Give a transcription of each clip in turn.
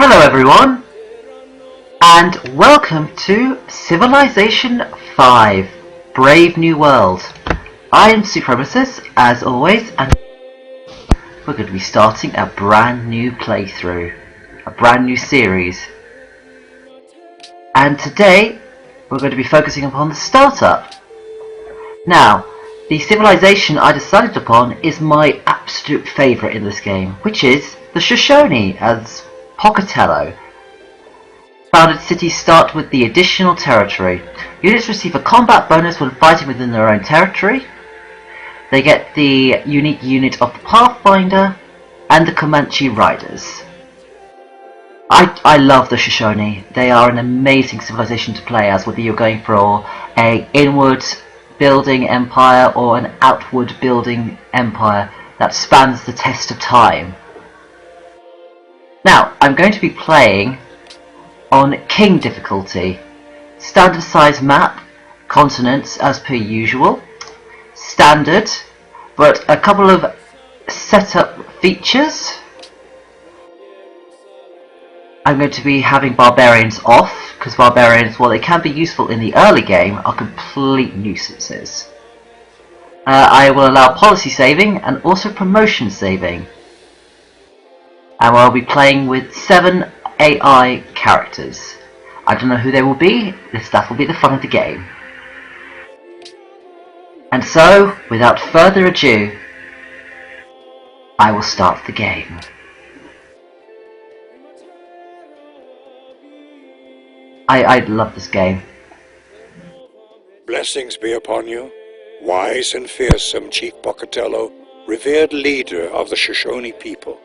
Hello everyone, and welcome to Civilization 5, Brave New World. I am Supremacist, as always, and we're going to be starting a brand new playthrough, a brand new series. And today, we're going to be focusing upon the startup. Now, the civilization I decided upon is my absolute favourite in this game, which is the Shoshone, as Pocatello. Founded cities start with the additional territory. Units receive a combat bonus when fighting within their own territory. They get the unique unit of the Pathfinder and the Comanche Riders. I love the Shoshone. They are an amazing civilization to play as, whether you're going for an inward building empire or an outward building empire that spans the test of time. Now, I'm going to be playing on King difficulty. Standard size map, continents as per usual, standard, but a couple of setup features. I'm going to be having barbarians off, because barbarians, while they can be useful in the early game, are complete nuisances. I will allow policy saving and also promotion saving. And I'll be playing with 7 AI characters. I don't know who they will be, that will be the fun of the game. And so, without further ado, I will start the game. I love this game. Blessings be upon you, wise and fearsome Chief Pocatello, revered leader of the Shoshone people.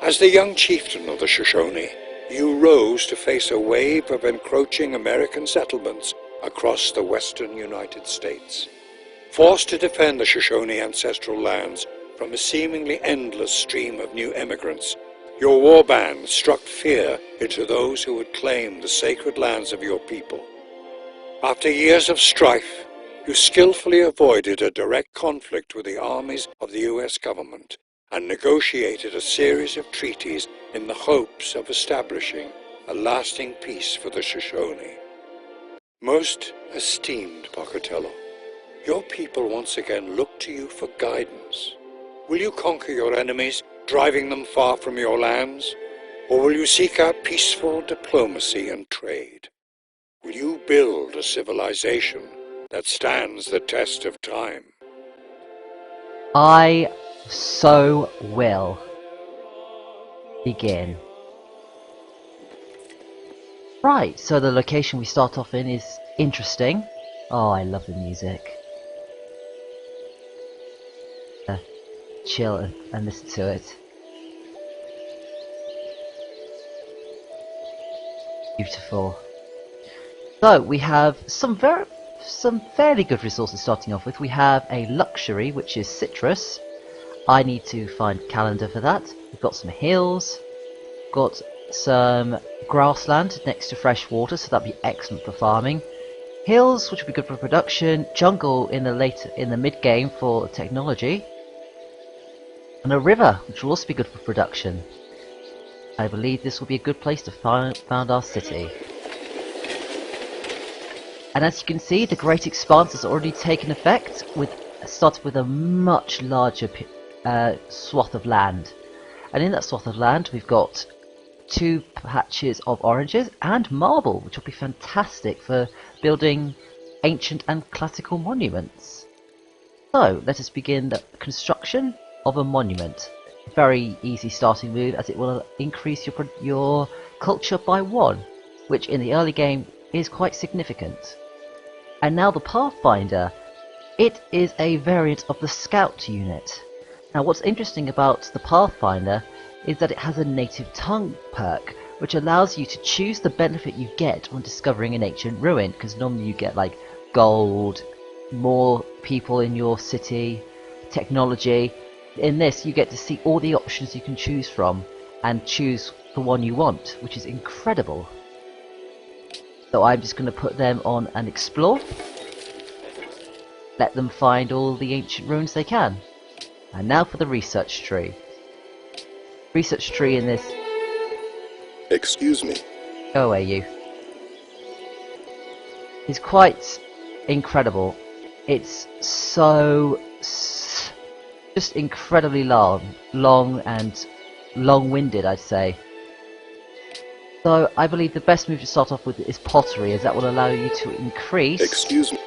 As the young chieftain of the Shoshone, you rose to face a wave of encroaching American settlements across the western United States. Forced to defend the Shoshone ancestral lands from a seemingly endless stream of new immigrants, your war band struck fear into those who would claim the sacred lands of your people. After years of strife, you skillfully avoided a direct conflict with the armies of the U.S. government and negotiated a series of treaties in the hopes of establishing a lasting peace for the Shoshone. Most esteemed Pocatello, your people once again look to you for guidance. Will you conquer your enemies, driving them far from your lands? Or will you seek out peaceful diplomacy and trade? Will you build a civilization that stands the test of time? I so will begin. Right, so the location we start off in is interesting. Oh, I love the music. Chill and listen to it. Beautiful. So we have some fairly good resources starting off with. We have a luxury, which is citrus. I need to find a calendar for that. We've got some hills, got some grassland next to fresh water, so that'd be excellent for farming. Hills, which would be good for production. Jungle in the mid game for technology, and a river, which will also be good for production. I believe this will be a good place to found our city. And as you can see, the Great Expanse has already taken effect, started with a much larger swath of land. And in that swath of land we've got 2 patches of oranges and marble, which will be fantastic for building ancient and classical monuments. So let us begin the construction of a monument. Very easy starting move, as it will increase your culture by 1, which in the early game is quite significant. And now the Pathfinder. It is a variant of the Scout unit. Now what's interesting about the Pathfinder is that it has a native tongue perk, which allows you to choose the benefit you get when discovering an ancient ruin, because normally you get like gold, more people in your city, technology. In this you get to see all the options you can choose from and choose the one you want, which is incredible. So I'm just going to put them on and explore. Let them find all the ancient ruins they can. And now for the research tree. Research tree in this Excuse me. Go away, you. It's quite incredible. It's just incredibly long and long-winded, I'd say. So I believe the best move to start off with is pottery, as that will allow you to increase Excuse me.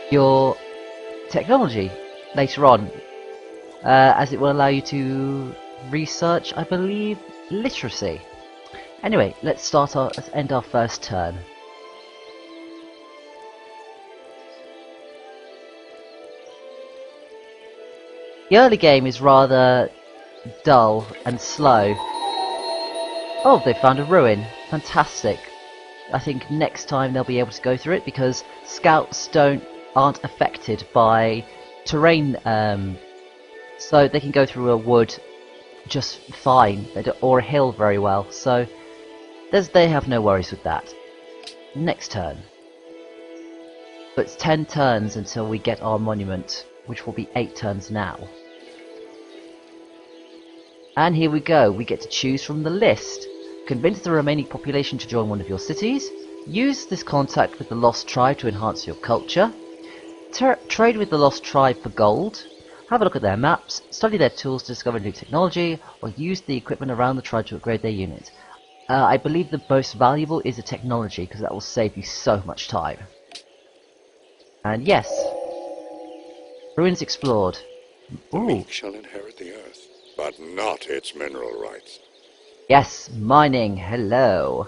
your technology later on, as it will allow you to research, I believe, literacy. Anyway, let's end our first turn. The early game is rather dull and slow. Oh, they found a ruin. Fantastic. I think next time they'll be able to go through it, because scouts aren't affected by terrain, so they can go through a wood just fine, or a hill very well, so they have no worries with that. Next turn. So it's 10 turns until we get our monument, which will be 8 turns now. And here we go, we get to choose from the list. Convince the remaining population to join one of your cities. Use this contact with the lost tribe to enhance your culture. Trade with the lost tribe for gold. Have a look at their maps, study their tools to discover new technology, or use the equipment around the tribe to upgrade their unit. I believe the most valuable is the technology, because that will save you so much time. And yes, ruins explored. The Ooh. meek shall inherit the earth, but not its mineral rights. Yes, mining, hello.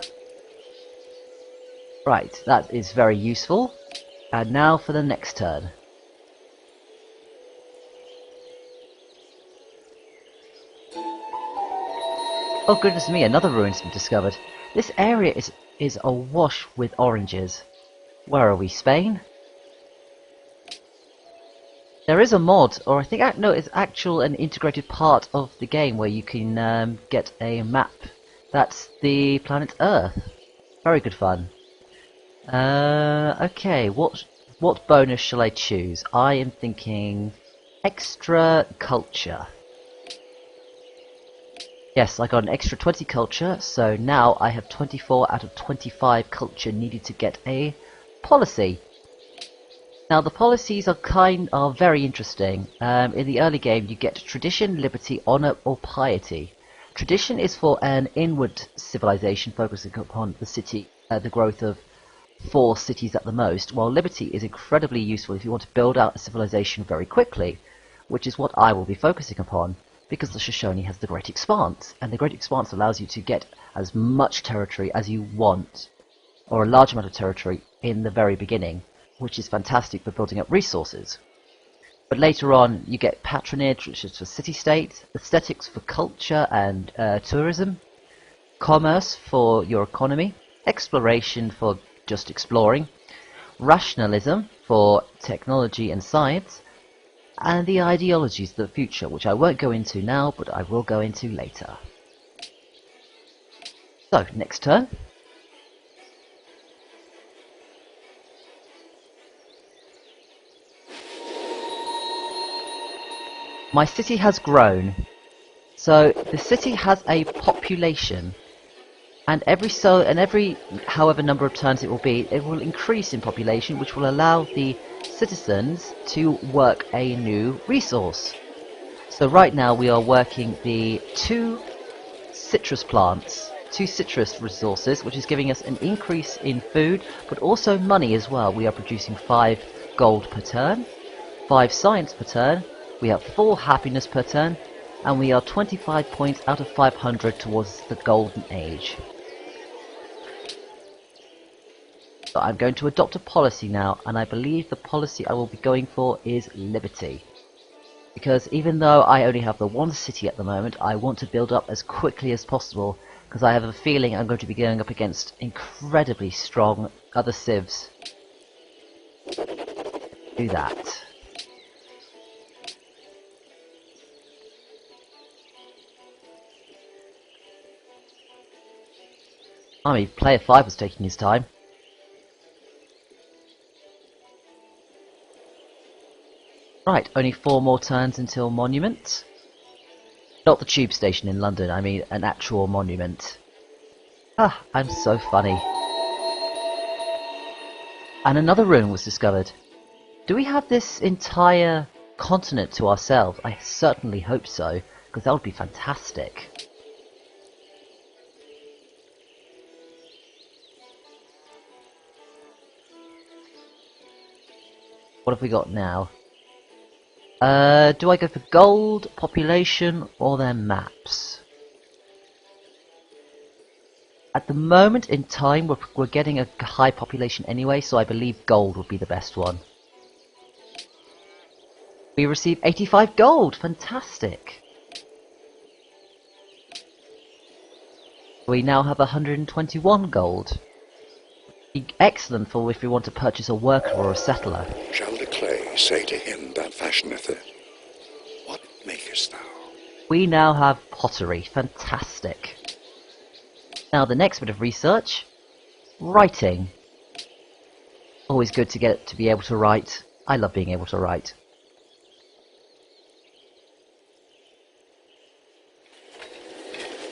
Right, that is very useful. And now for the next turn. Oh goodness me, another ruin's been discovered. This area is awash with oranges. Where are we, Spain? There is a mod, or I think, no, it's an integrated part of the game where you can get a map. That's the planet Earth. Very good fun. Okay, what bonus shall I choose? I am thinking extra culture. Yes, I got an extra 20 culture, so now I have 24 out of 25 culture needed to get a policy. Now the policies are very interesting. In the early game you get tradition, liberty, honor, or piety. Tradition is for an inward civilization focusing upon the growth of 4 cities at the most, while liberty is incredibly useful if you want to build out a civilization very quickly, which is what I will be focusing upon, because the Shoshone has the Great Expanse, and the Great Expanse allows you to get as much territory as you want, or a large amount of territory in the very beginning, which is fantastic for building up resources. But later on you get patronage, which is for city-state, aesthetics for culture and tourism, commerce for your economy, exploration for just exploring, rationalism for technology and science, and the ideologies of the future, which I won't go into now, but I will go into later. So, next turn. My city has grown. So, the city has a population, and every however number of turns it will increase in population, which will allow the citizens to work a new resource. So right now we are working the 2 citrus resources, which is giving us an increase in food, but also money as well. We are producing 5 gold per turn, 5 science per turn, we have 4 happiness per turn, and we are 25 points out of 500 towards the golden age. So I'm going to adopt a policy now, and I believe the policy I will be going for is liberty. Because even though I only have the 1 city at the moment, I want to build up as quickly as possible, because I have a feeling I'm going to be going up against incredibly strong other civs. Do that. I mean, player 5 was taking his time. Right, only 4 more turns until monument. Not the tube station in London, I mean an actual monument. Ah, I'm so funny. And another ruin was discovered. Do we have this entire continent to ourselves? I certainly hope so, because that would be fantastic. What have we got now? Do I go for gold, population, or their maps? At the moment in time, we're getting a high population anyway, so I believe gold would be the best one. We receive 85 gold! Fantastic! We now have 121 gold. Excellent for if we want to purchase a worker or a settler. Shall the clay say to him that fashioneth it, what makest thou? We now have pottery. Fantastic. Now the next bit of research. Writing. Always good to be able to write. I love being able to write.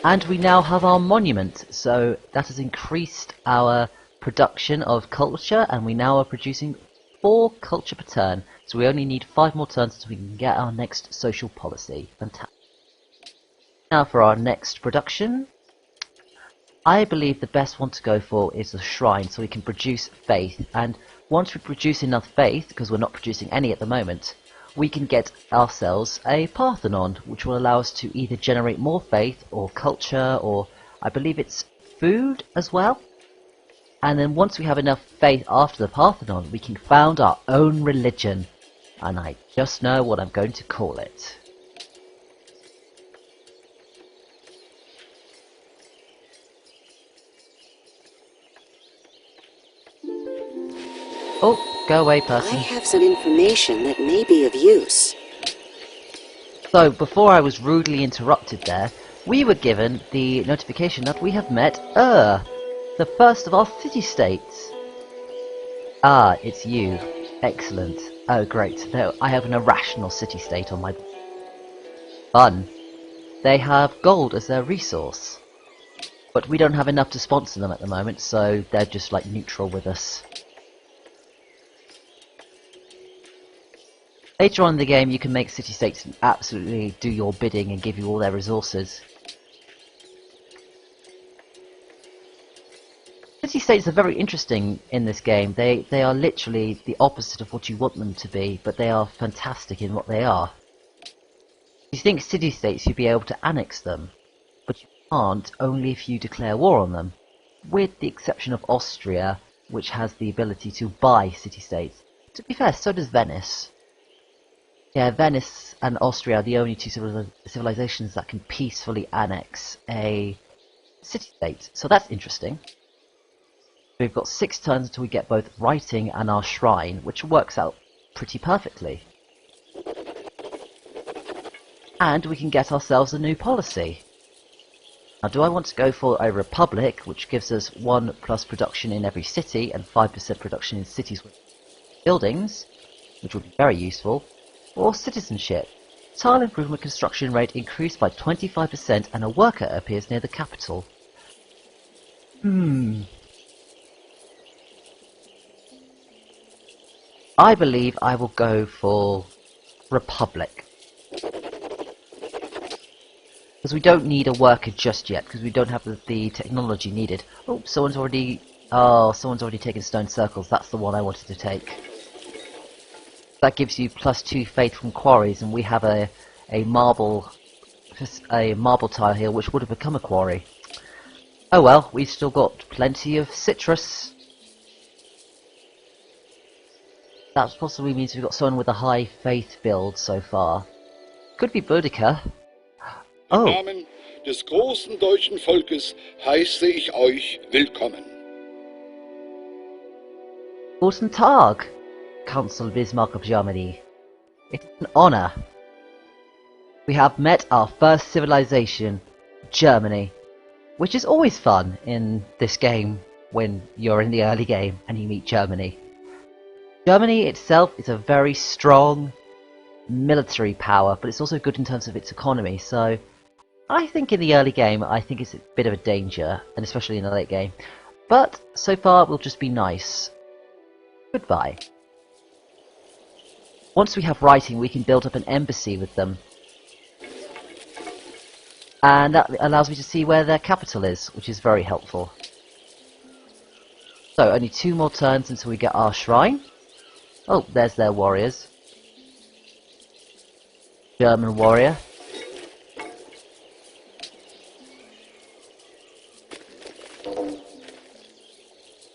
And we now have our monument, so that has increased our production of culture, and we now are producing 4 culture per turn, so we only need 5 more turns so we can get our next social policy. Fantastic. Now for our next production, I believe the best one to go for is the shrine, so we can produce faith, and once we produce enough faith, because we're not producing any at the moment, we can get ourselves a Parthenon, which will allow us to either generate more faith, or culture, or I believe it's food as well. And then once we have enough faith after the Parthenon, we can found our own religion. And I just know what I'm going to call it. Oh, go away, person. I have some information that may be of use. So, before I was rudely interrupted there, we were given the notification that we have met the first of our city-states. Ah, it's you. Excellent. Oh, great. No, I have an irrational city-state on my... Fun. They have gold as their resource. But we don't have enough to sponsor them at the moment, so they're just like neutral with us. Later on in the game, you can make city-states absolutely do your bidding and give you all their resources. City-states are very interesting in this game. They are literally the opposite of what you want them to be, but they are fantastic in what they are. You think city-states you'd be able to annex them, but you can't only if you declare war on them, with the exception of Austria, which has the ability to buy city-states. To be fair, so does Venice. Yeah, Venice and Austria are the only 2 civilizations that can peacefully annex a city-state, so that's interesting. We've got 6 turns until we get both writing and our shrine, which works out pretty perfectly. And we can get ourselves a new policy. Now, do I want to go for a republic, which gives us 1+ production in every city and 5% production in cities with buildings, which would be very useful, or citizenship? Tile improvement construction rate increased by 25% and a worker appears near the capital. I believe I will go for Republic. Because we don't need a worker just yet, because we don't have the technology needed. Oh, someone's already taken stone circles. That's the one I wanted to take. That gives you +2 faith from quarries, and we have a marble tile here, which would have become a quarry. Oh well, we've still got plenty of citrus. That possibly means we've got someone with a high faith build so far. Could be Boudica. Oh. Im Namen des großen deutschen Volkes heiße ich euch willkommen. Guten Tag, Council Bismarck of Germany. It's an honor. We have met our first civilization, Germany, which is always fun in this game when you're in the early game and you meet Germany. Germany itself is a very strong military power, but it's also good in terms of its economy, so I think in the early game, I think it's a bit of a danger, and especially in the late game. But so far, we'll just be nice. Goodbye. Once we have writing, we can build up an embassy with them. And that allows me to see where their capital is, which is very helpful. So, only 2 more turns until we get our shrine. Oh, there's their warriors. German warrior.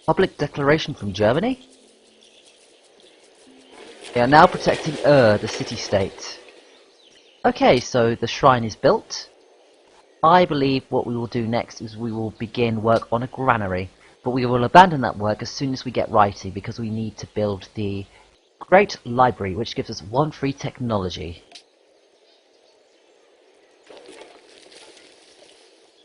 Public declaration from Germany? They are now protecting the city-state. Okay, so the shrine is built. I believe what we will do next is we will begin work on a granary. But we will abandon that work as soon as we get writing, because we need to build the Great Library, which gives us 1 free technology.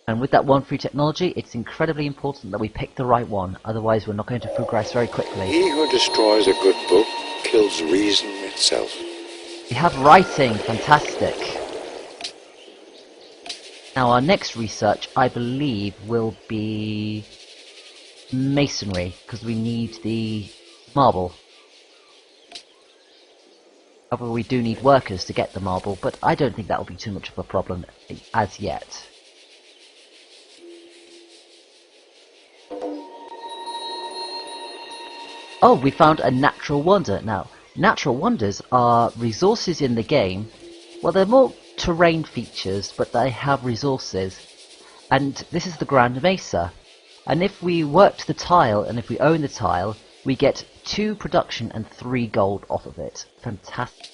And with that 1 free technology, it's incredibly important that we pick the right one, otherwise we're not going to progress very quickly. He who destroys a good book kills reason itself. We have writing, fantastic. Now our next research, I believe, will be masonry, because we need the marble. However, we do need workers to get the marble, but I don't think that will be too much of a problem as yet. Oh, we found a natural wonder. Now, natural wonders are resources in the game. Well, they're more terrain features, but they have resources. And this is the Grand Mesa. And if we worked the tile, and if we own the tile, we get 2 production and 3 gold off of it. Fantastic.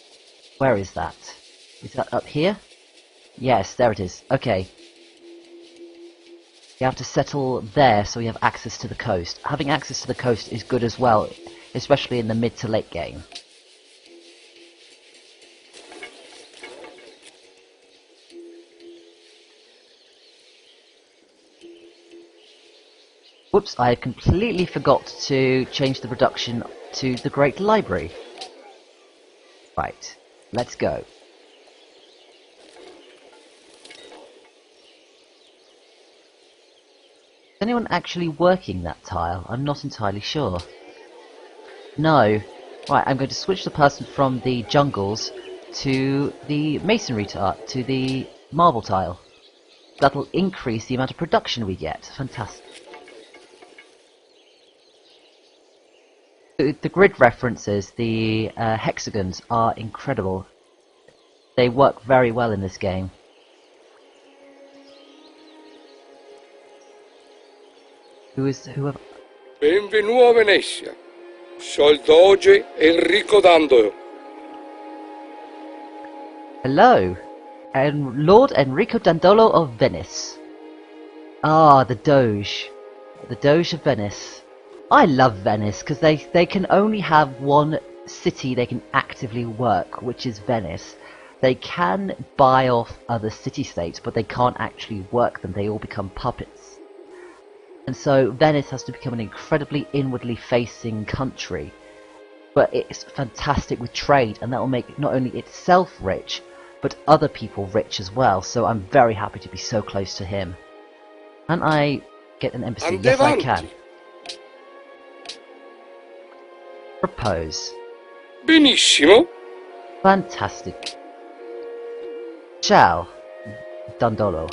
Where is that? Is that up here? Yes, there it is. Okay. You have to settle there so we have access to the coast. Having access to the coast is good as well, especially in the mid to late game. Whoops, I completely forgot to change the production to the Great Library. Right, let's go. Is anyone actually working that tile? I'm not entirely sure. No. Right, I'm going to switch the person from the jungles to the masonry tile, to the marble tile. That'll increase the amount of production we get. Fantastic. The grid references, the hexagons, are incredible. They work very well in this game. Whoever... Benvenuto a Venezia. Sol doge Enrico Dando. Hello, Lord Enrico Dandolo of Venice. Ah, the Doge. The Doge of Venice. I love Venice, because they can only have one city they can actively work, which is Venice. They can buy off other city-states, but they can't actually work them. They all become puppets. And so Venice has to become an incredibly inwardly facing country. But it's fantastic with trade, and that will make not only itself rich, but other people rich as well. So I'm very happy to be so close to him. Can I get an embassy? Yes, I can. Propose. Benissimo. Fantastic. Ciao, Dandolo.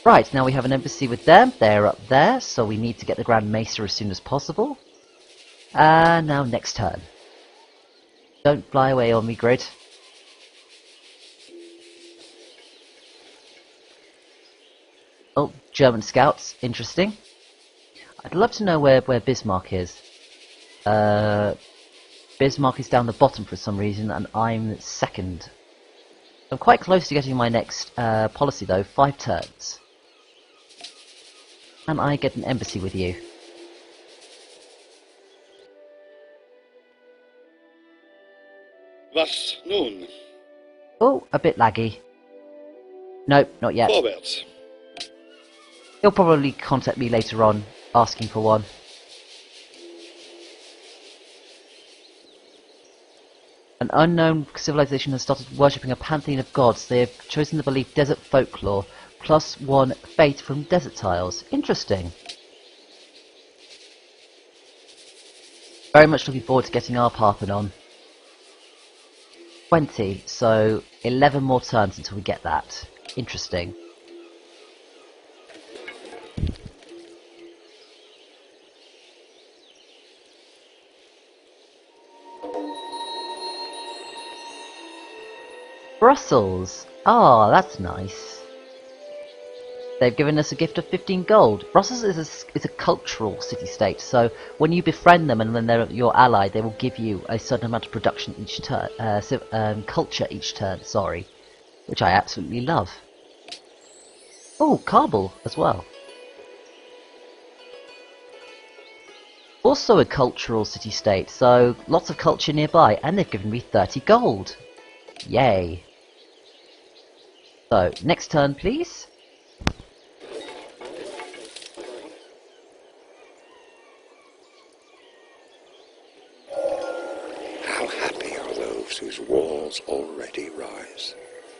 Right, now we have an embassy with them. They're up there, so we need to get the Grand Mesa as soon as possible. And now next turn. Don't fly away on me, Grid. Oh, German scouts. Interesting. I'd love to know where Bismarck is. Bismarck is down the bottom for some reason, and I'm second. I'm quite close to getting my next policy, though. 5 turns. And I get an embassy with you. Was nun? Oh, a bit laggy. Nope, not yet. Vorwärts. He'll probably contact me later on, asking for one. An unknown civilization has started worshipping a pantheon of gods. They have chosen to believe desert folklore, +1 fate from desert tiles. Interesting. Very much looking forward to getting our Pathfinder on. 20, so 11 more turns until we get that. Interesting. Brussels! Ah, that's nice. They've given us a gift of 15 gold. Brussels is a cultural city-state, so when you befriend them and when they're your ally, they will give you a certain amount of production each turn, culture each turn, sorry, which I absolutely love. Oh, Kabul as well. Also a cultural city-state, so lots of culture nearby, and they've given me 30 gold. Yay. So, next turn please. How happy are those whose walls already rise?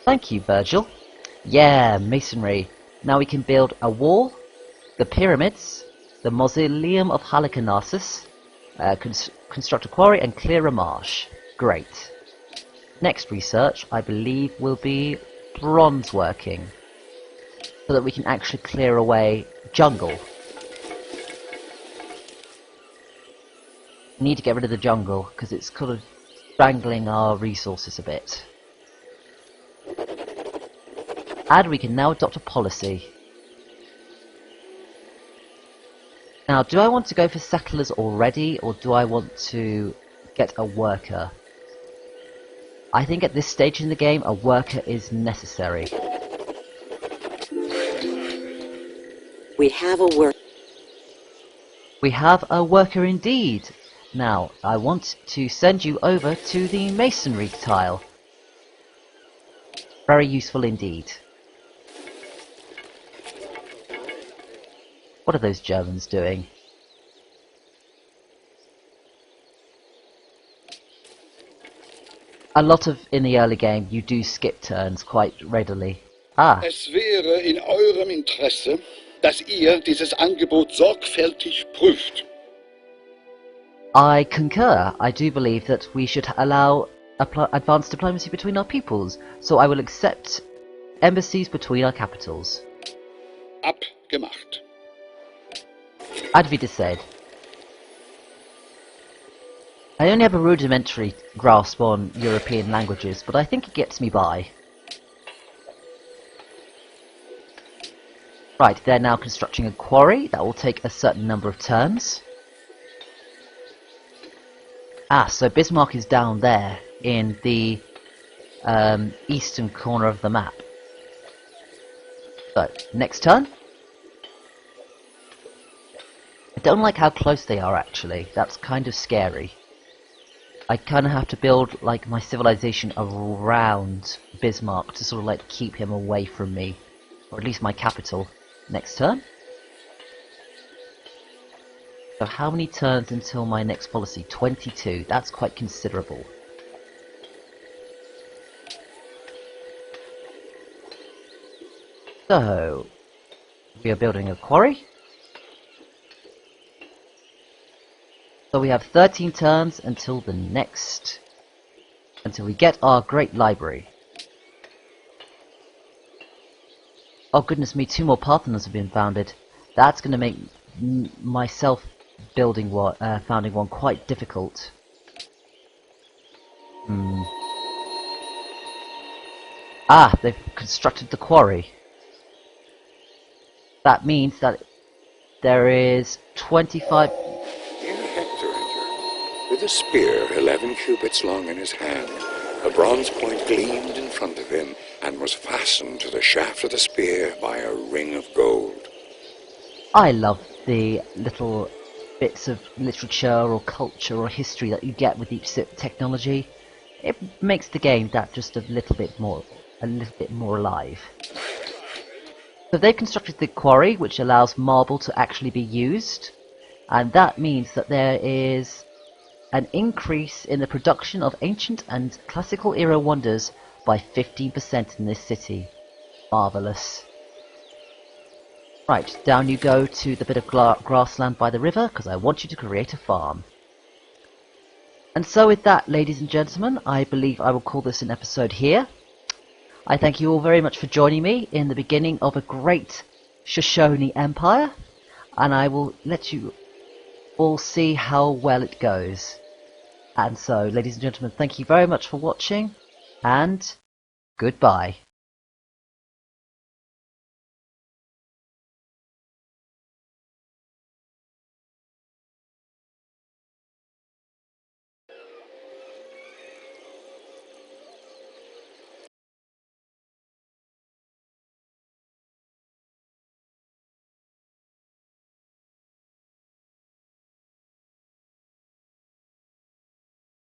Thank you, Virgil. Yeah, masonry. Now we can build a wall, the pyramids, the mausoleum of Halicarnassus, construct a quarry and clear a marsh. Great. Next research, I believe, will be bronze working, so that we can actually clear away jungle. We need to get rid of the jungle, because it's kind of strangling our resources a bit. And we can now adopt a policy. Now, do I want to go for settlers already, or do I want to get a worker? I think at this stage in the game, a worker is necessary. We have a work. We have a worker indeed. Now, I want to send you over to the masonry tile. Very useful indeed. What are those Germans doing? A lot of, in the early game, you do skip turns quite readily. Ah, Es wäre in eurem Interesse, dass ihr dieses Angebot sorgfältig prüft. I concur. I do believe that we should allow advanced diplomacy between our peoples, so I will accept embassies between our capitals. Abgemacht. As Vida said. I only have a rudimentary grasp on European languages, but I think it gets me by. Right, they're now constructing a quarry. That will take a certain number of turns. Ah, so Bismarck is down there in the eastern corner of the map. So, next turn. I don't like how close they are actually. That's kind of scary. I kind of have to build like my civilization around Bismarck to sort of like keep him away from me. Or at least my capital. Next turn. So how many turns until my next policy? 22. That's quite considerable. So, we are building a quarry. So we have 13 turns until the next... until we get our great library. Oh goodness me, 2 more Parthenons have been founded. That's going to make myself building one, founding one quite difficult. Ah, they've constructed the quarry. That means that there is 25... Here Hector entered, with a spear 11 cubits long in his hand. A bronze point gleamed in front of him, and was fastened to the shaft of the spear by a ring of gold. I love the little bits of literature or culture or history that you get with each technology. It makes the game that just a little bit more alive. So they constructed the quarry, which allows marble to actually be used, and that means that there is an increase in the production of ancient and classical era wonders by 15% in this city. Marvellous. Right, down you go to the bit of grassland by the river, because I want you to create a farm. And so with that, ladies and gentlemen, I believe I will call this an episode here. I thank you all very much for joining me in the beginning of a great Shoshone Empire, and I will let you all see how well it goes. And so, ladies and gentlemen, thank you very much for watching, and goodbye.